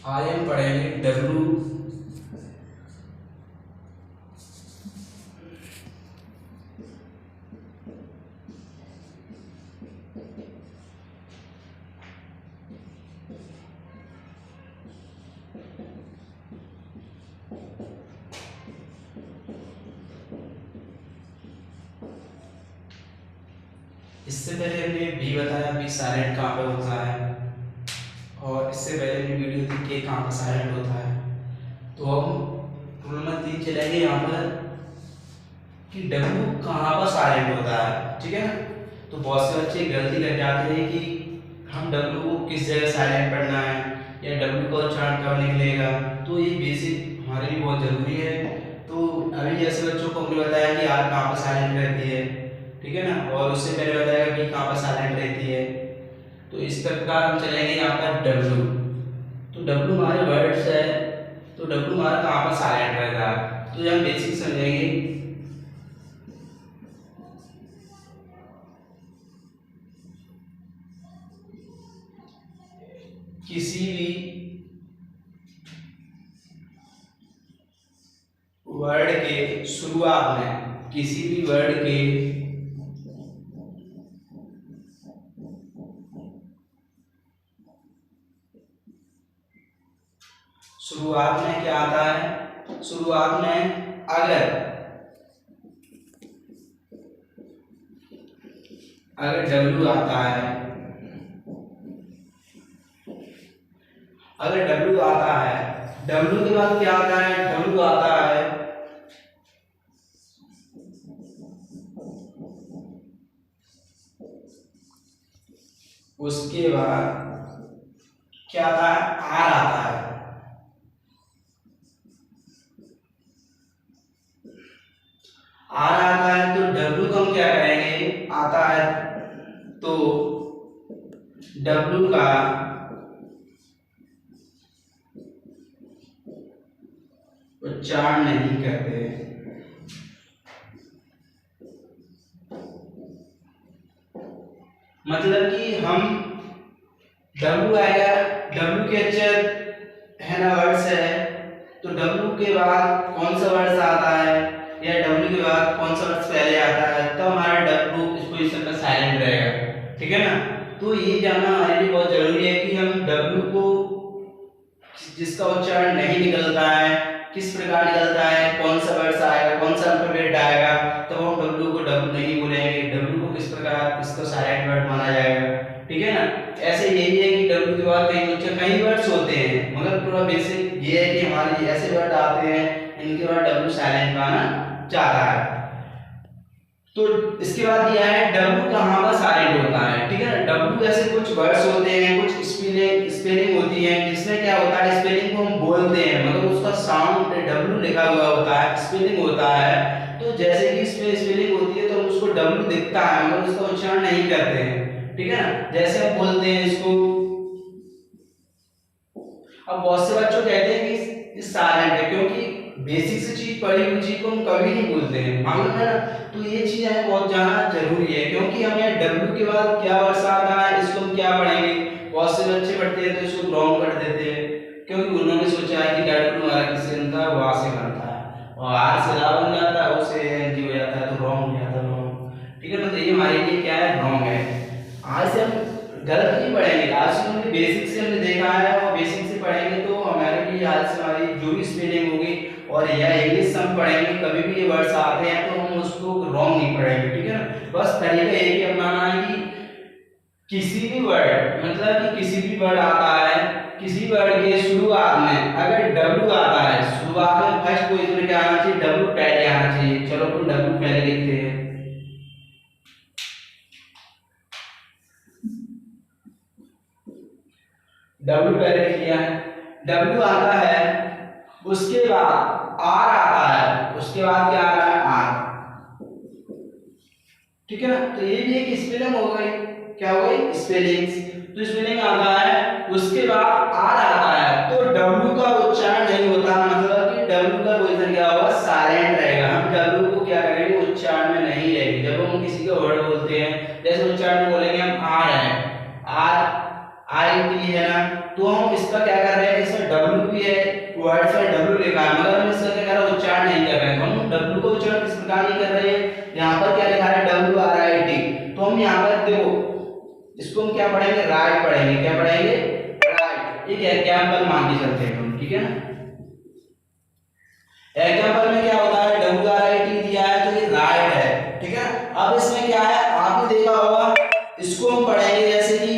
आज हम पढ़ेंगे डब्लू। इससे पहले हमने बी बताया, बी साइलेंट कहाँ पे होता है, और इससे पहले हमने वीडियो थी के कहाँ पे साइलेंट होता है। तो हम रूल नंबर 3 चलेंगे यहाँ पर कि डब्लू कहाँ पर साइलेंट होता है। ठीक है ना। तो बहुत से बच्चे गलती कर जाते हैं कि हम डब्लू को किस जगह साइलेंट पढ़ना है या डब्लू का उच्चारण कब निकलेगा। तो ये बेसिक हमारे लिए बहुत जरूरी है। तो अभी जैसे बच्चों को हमने बताया कि आर कहाँ पर साइलेंट रहती है, ठीक है ना, और उससे पहले बताया बी कहाँ पर साइलेंट रहती है। तो इस प्रकार हम चलेंगे यहाँ पर डब्लू। तो डब्लू हमारे वर्ड्स है, तो डब्लू हमारा कहाँ पर साइलेंट रहता है। तो हम बेसिक समझेंगे। किसी भी वर्ड के शुरुआत में, किसी भी वर्ड के शुरुआत में क्या आता है, शुरुआत में अगर डब्लू आता है, अगर डब्लू आता है, डब्लू के बाद क्या आता है, डब्लू आता है उसके बाद क्या आता है, आर आता है। आर आता है तो डब्लू को हम क्या करेंगे, आता है तो डब्लू का उच्चारण नहीं करते। मतलब कि हम डब्लू आएगा, डब्लू के अक्षर है ना, वर्ड्स है, तो डब्लू के बाद कौन सा वर्ड्स आता है या डब्लू के बाद कौन सा वर्ड्स पहले आता है, तो हमारा डब्लू इस पोजीशन पर साइलेंट रहेगा। ठीक है ना। तो ये जानना हमारे लिए बहुत जरूरी है कि हम डब्लू को जिसका उच्चारण नहीं निकलता है, किस प्रकार निकलता है, कौन सा वर्ड्स आएगा, कौन सा अल्फाबेट आएगा, तो हम डब्लू को डब्लू नहीं बोलेंगे। डब्लू को किस प्रकार इसको साइलेंट वर्ड माना जाएगा। ठीक है ना। ऐसे यही है कि डब्लू के बाद कई वर्ड्स होते हैं, मगर पूरा बेसिक ये है कि हमारे ऐसे वर्ड आते हैं इनके बाद डब्लू साइलेंट माना जाता है। तो इसके बाद दिया है डब्लू कहाँ पर साइलेंट होता है। ठीक है ना। डब्लू ऐसे कुछ वर्ड्स होते हैं, कुछ स्पेलिंग होती है जिसमें क्या होता है, स्पेलिंग को हम बोलते हैं मगर उसका साउंड डब्लू लिखा हुआ होता है, स्पेलिंग होता है। तो जैसे कि इसमें स्पेलिंग होती है तो हम उसको डब्लू दिखता है मगर उसका उच्चारण नहीं करते हैं। ठीक है ना। जैसे हम बोलते हैं इसको, अब बहुत से बच्चों कहते हैं कि साइलेंट है, क्योंकि बेसिक से चीज पढ़ी हुई चीज को हम कभी नहीं भूलते हैं, मालूम है ना। तो ये चीज हमें बहुत जानना जरूरी है, क्योंकि हमें डब्ल्यू के बाद क्या वर्ड आता है इसको हम क्या पढ़ेंगे। बहुत से बच्चे पढ़ते हैं तो इसको रॉन्ग कर देते हैं, क्योंकि उन्होंने सोचा है कि डब्ल्यू हमारा किससे बनता है, वहां से बनता है, और आर से ला बन जाता है, उससे एनजी हो जाता है, तो रॉन्ग हो जाता है, रॉन्ग। ठीक है ना। तो ये हमारे लिए क्या है, रॉन्ग है। आज से हम गलत नहीं पढ़ेंगे, आज से हमने बेसिक से हमने देखा है और बेसिक से पढ़ेंगे तो हमारे लिए आज से हमारी जो भी स्पेलिंग होगी और या इंग्लिश हम पढ़ेंगे, कभी भी ये वर्ड्स आते हैं तो हम उसको रॉन्ग नहीं पढ़ेंगे। ठीक है ना। बस तरीका एक ही अपनाना है कि किसी भी वर्ड, मतलब कि किसी भी वर्ड आता है, किसी वर्ड के शुरुआत में अगर डब्ल्यू आता है, शुरुआत में फर्स्ट पोजीशन में क्या आना चाहिए, डब्ल्यू पहले आना चाहिए। चलो तो डब्ल्यू पहले लिखते हैं। डब्ल्यू पहले लिख लिया है, डब्ल्यू आता है, उसके बाद आर आता है, उसके बाद क्या आ रहा है, आर। ठीक है ना। तो ये भी एक स्पेलिंग हो गई, क्या हो गई, स्पेलिंग्स। तो स्पेलिंग आता है, उसके बाद आर आता है, तो डब्ल्यू का उच्चारण नहीं होता, मतलब कि डब्ल्यू का पोजीशन क्या होगा, साइलेंट रहेगा। हम डब्ल्यू को क्या करेंगे, उच्चारण में नहीं लेंगे। जब हम किसी का वर्ड बोलते हैं, जैसे उच्चारण में बोलेंगे हम आर है, आर आई टी है ना, तो हम इसका क्या कर रहे हैं, इसमें डब्ल्यू भी है, वर्ड से डब्ल्यू लिखा है, मगर हम इसका क्या कर रहे हैं, उच्चारण नहीं कर रहे हैं। हम डब्ल्यू को उच्चारण किस प्रकार नहीं कर रहे हैं, यहाँ पर क्या लिखा है WRIT, तो हम यहाँ पर देखो इसको हम क्या पढ़ेंगे, राइट पढ़ेंगे। क्या पढ़ेंगे, राइट। एक एग्जांपल मान के चलते हैं हम, ठीक है ना। एग्जांपल में क्या होता है, WRIT दिया है तो ये राइट है, ठीक है। अब इसमें क्या है, आपने देखा होगा, इसको हम पढ़ेंगे जैसे कि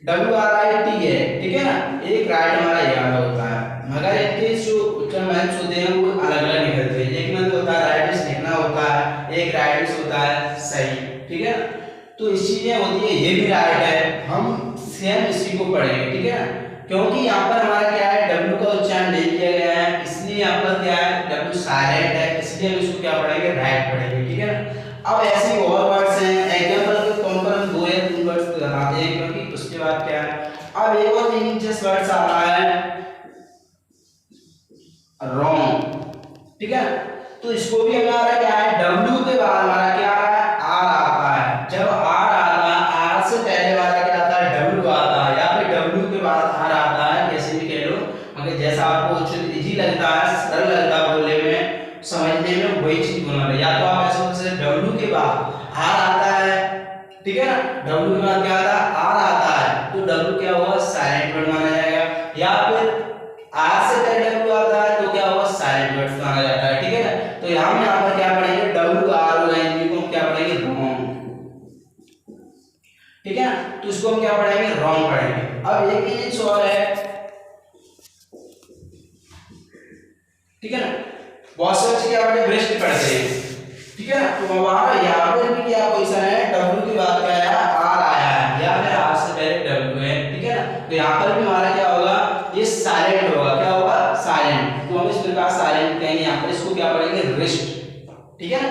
WRIT है, ठीक है ना, एक राइट हमारा याद होता है, मगर इनके जो उच्चारण होते हैं वो अलग अलग निकलते हैं। एक में होता है राइटिस लिखना होता है, एक राइटिस होता है सही, ठीक है। तो इस चीज में होती है, ये भी राइट है, हम सेम इसी को पढ़ेंगे, ठीक है ना, क्योंकि यहाँ पर हमारा क्या है, डब्ल्यू का उच्चारण नहीं किया गया है, इसलिए यहाँ पर क्या है, डब्ल्यू साइलेंट है, इसलिए हम इसको क्या पढ़ेंगे, राइट पढ़ेंगे, ठीक है ना। अब ऐसे और वर्ड्स हैं, एग्जांपल के तौर पर हम 2 या 3 वर्ड्स बताते हैं, क्योंकि उसके बाद क्या है, अब एक और इंग्लिश वर्ड्स आ रहा है रॉन्ग, ठीक है। तो इसको भी हमारा क्या है, डब्ल्यू के बाद हमारा क्या है, आर आता है। जब आर आता है, आर से पहले वाला क्या आता है, डब्ल्यू आता है, या फिर डब्ल्यू के बाद आर आता है, कैसे भी कह लो, मगर जैसा आपको इजी लगता है, सरल लगता है बोलने में, समझने में, वही चीज बोलना है। या तो आप ऐसे डब्ल्यू के बाद आर आता है, ठीक है ना, डब्ल्यू के बाद क्या आता है, आर आता है, तो डब्ल्यू क्या होगा, साइलेंट वर्ड माना जाएगा। या फिर आर से पहले डब्ल्यू आता है तो क्या होगा, साइलेंट वर्ड माना जाता है, ठीक है ना। तो यहाँ पर क्या पढ़ेंगे, WRONG को हम क्या पढ़ेंगे, रॉन्ग, ठीक है ना। तो इसको हम क्या पढ़ेंगे, रॉन्ग पढ़ेंगे। अब एक इंग्लिश और है, ठीक है ना, बहुत से बच्चे क्या पढ़ते हैं, ब्रेस्ट पढ़ते हैं, ठीक है ना। तो हमारा यहाँ पर भी क्या पोजीशन है, डब्ल्यू के बाद क्या आया, आर आया है, या फिर आर से पहले डब्ल्यू है, ठीक है ना। तो यहाँ पर भी हमारा क्या होगा, ये साइलेंट होगा, क्या होगा, साइलेंट। तो हम इस प्रकार साइलेंट कहेंगे, यहाँ पर इसको क्या पढ़ेंगे, रिस्ट, ठीक है ना,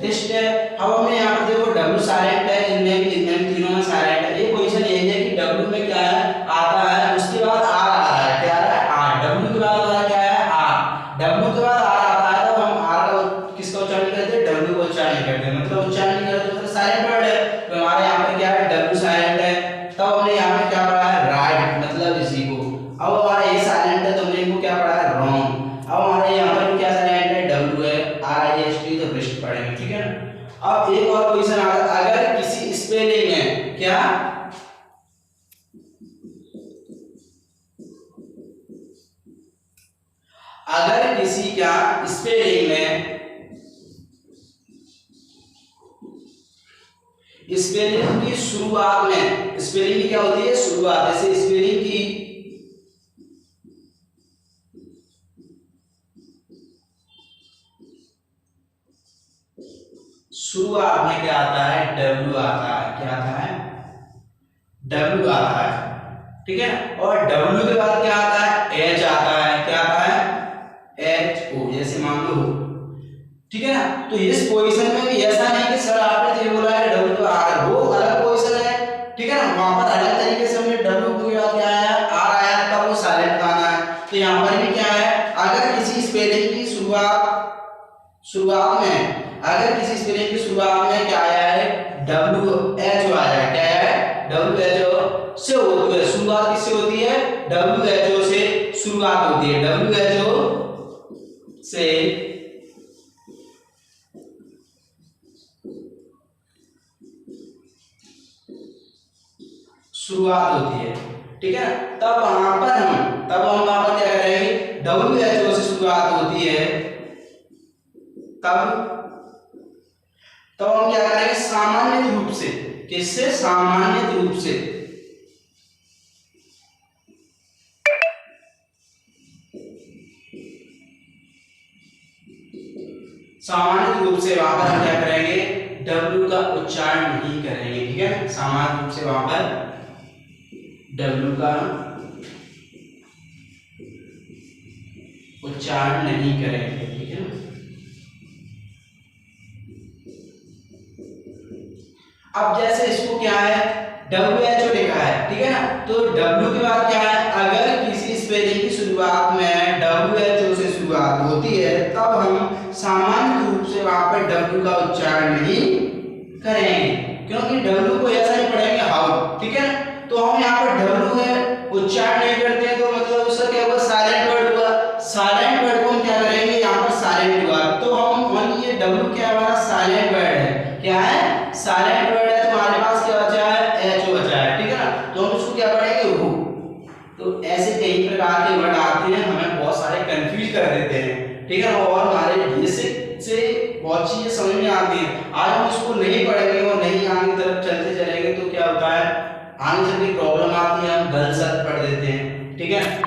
रिस्ट है। अब हमने यहाँ पर देखो डब्ल्यू साइलेंट है, इनमें भी तीनों में साइलेंट है। ये पोजीशन यही है कि डब्ल्यू में क्या है, आता है, उसके बाद आर आ रहा है, क्या आ रहा है, आर। डब्ल्यू के बाद हमारा क्या है, आर, डब्ल्यू के बाद आर आता है, तब हम आर का किसका उच्चारण करते हैं, डब्ल्यू का उच्चारण नहीं करते, मतलब उच्चारण नहीं करते तो साइलेंट वर्ड है। तो हमारे यहाँ पे क्या है, डब्ल्यू साइलेंट है, तब हमने यहाँ पे क्या पढ़ा है, राइट, मतलब इसी को। अब हमारा ये साइलेंट है तो हमने इनको क्या पढ़ा है, रॉन्ग। अब हमारे यहाँ पर क्या साइलेंट है, डब्ल्यू है, RIST, तो रिस्ट पढ़ेंगे, ठीक है ना। अब एक और पोजीशन आ रहा है, अगर किसी स्पेलिंग में क्या, अगर किसी क्या स्पेलिंग में, स्पेलिंग की शुरुआत में, स्पेलिंग की क्या होती है, शुरुआत, जैसे स्पेलिंग की शुरुआत में क्या आता है, डब्ल्यू आता है, क्या आता है, डब्ल्यू आता है, ठीक है ना। और डब्ल्यू के बाद क्या आता है, एच आता है, क्या आता है, HO, जैसे मान लो, ठीक है ना। तो इस पोजीशन में भी ऐसा नहीं कि सर आपने जो बोला है डब्ल्यू आर, वो अलग पोजीशन है, ठीक है ना, वहां पर अलग तरीके से हमने डब्ल्यू के बाद क्या आया, आर आया, तब वो साइलेंट आना है। तो यहाँ पर भी क्या है, अगर किसी स्पेलिंग की शुरुआत में, अगर किसी स्पेलिंग की शुरुआत में क्या आया है, WHO आया है, क्या आया है, WHO से होती है शुरुआत, किससे होती है, WHO से शुरुआत होती है, WHO से शुरुआत होती है, ठीक है। तब वहां पर हम वहां पर क्या करेंगे, WHO से शुरुआत होती है, तब हम क्या करेंगे, सामान्य रूप से, किससे, सामान्य रूप से, सामान्य रूप से वहां पर हम क्या करेंगे, डब्ल्यू का उच्चारण नहीं करेंगे, ठीक है। सामान्य रूप से वहां पर डब्ल्यू का उच्चारण नहीं करेंगे, ठीक है ना। अब जैसे इसको क्या है, WHO लिखा है, ठीक है ना, तो W के बाद क्या है, अगर किसी स्पेलिंग की शुरुआत में WHO से शुरुआत होती है, तब हम सामान्य रूप से वहां पर W का उच्चारण नहीं करेंगे, क्योंकि W को ऐसा ही पढ़ेंगे हाउ, ठीक है ना। तो हम उच्चारण नहीं करते हैं तो मतलब उसका क्या हुआ, साइलेंट वर्ड हुआ। साइलेंट वर्ड को हम क्या करेंगे, यहाँ पर साइलेंट हुआ, तो हम ओनली ये W क्या हमारा साइलेंट वर्ड है, क्या है, साइलेंट वर्ड है, तो हमारे पास क्या बचा है, H बचा है, ठीक है ना। तो हम इसको क्या पढ़ेंगे, हु। तो ऐसे कई प्रकार के वर्ड आते हैं, हमें बहुत सारे कंफ्यूज कर देते हैं, ठीक है, और हमारे बेसिक से बहुत चीजें समझ में आती हैं। आज हम इसको नहीं पढ़ेंगे और नहीं आगे की तरफ चलते चलेंगे तो क्या होता है, आगे चल के प्रॉब्लम आती है, हम गलत शब्द पढ़ देते हैं, ठीक है।